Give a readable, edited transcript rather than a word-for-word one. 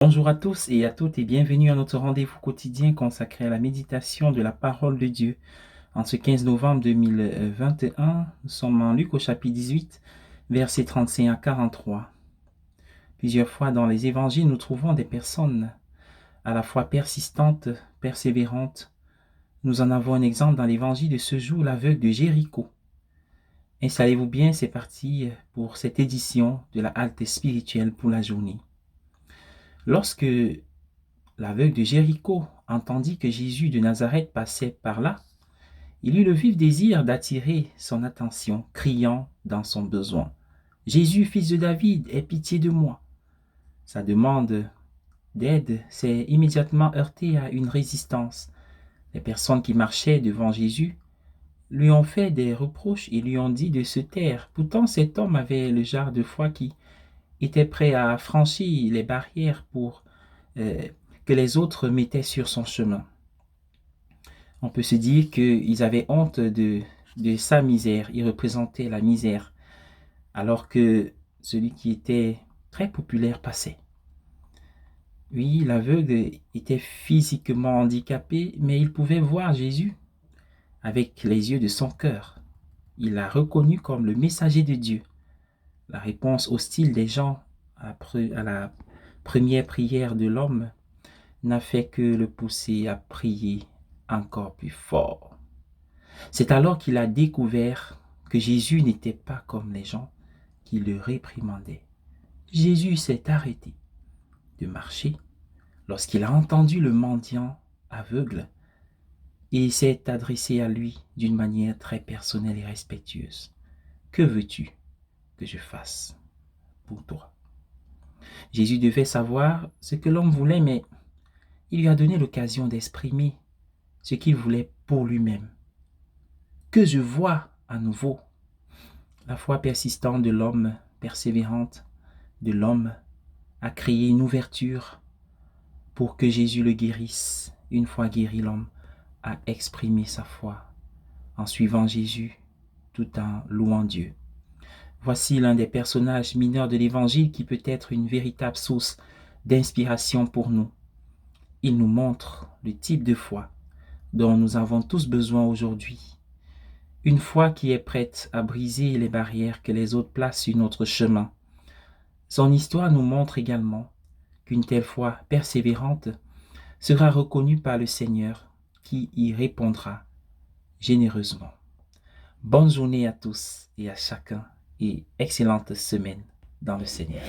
Bonjour à tous et à toutes et bienvenue à notre rendez-vous quotidien consacré à la méditation de la parole de Dieu. En ce 15 novembre 2021, nous sommes en Luc au chapitre 18, versets 35 à 43. Plusieurs fois dans les évangiles, nous trouvons des personnes à la fois persistantes, persévérantes. Nous en avons un exemple dans l'évangile de ce jour, l'aveugle de Jéricho. Installez-vous bien, c'est parti pour cette édition de la halte spirituelle pour la journée. Lorsque l'aveugle de Jéricho entendit que Jésus de Nazareth passait par là, il eut le vif désir d'attirer son attention, criant dans son besoin: Jésus, fils de David, aie pitié de moi. Sa demande d'aide s'est immédiatement heurtée à une résistance. Les personnes qui marchaient devant Jésus lui ont fait des reproches et lui ont dit de se taire. Pourtant, cet homme avait le genre de foi qui était prêt à franchir les barrières que les autres mettaient sur son chemin. On peut se dire qu'ils avaient honte de sa misère. Il représentait la misère, alors que celui qui était très populaire passait. Oui, l'aveugle était physiquement handicapé, mais il pouvait voir Jésus avec les yeux de son cœur. Il l'a reconnu comme le messager de Dieu. La réponse hostile des gens à la première prière de l'homme n'a fait que le pousser à prier encore plus fort. C'est alors qu'il a découvert que Jésus n'était pas comme les gens qui le réprimandaient. Jésus s'est arrêté de marcher lorsqu'il a entendu le mendiant aveugle et s'est adressé à lui d'une manière très personnelle et respectueuse. Que veux-tu que je fasse pour toi? Jésus devait savoir ce que l'homme voulait, mais il lui a donné l'occasion d'exprimer ce qu'il voulait pour lui-même. Que je vois à nouveau la foi persistante de l'homme, persévérante de l'homme, a créé une ouverture pour que Jésus le guérisse. Une fois guéri, l'homme a exprimé sa foi en suivant Jésus tout en louant Dieu. Voici l'un des personnages mineurs de l'Évangile qui peut être une véritable source d'inspiration pour nous. Il nous montre le type de foi dont nous avons tous besoin aujourd'hui. Une foi qui est prête à briser les barrières que les autres placent sur notre chemin. Son histoire nous montre également qu'une telle foi persévérante sera reconnue par le Seigneur qui y répondra généreusement. Bonne journée à tous et à chacun et excellente semaine dans le Seigneur.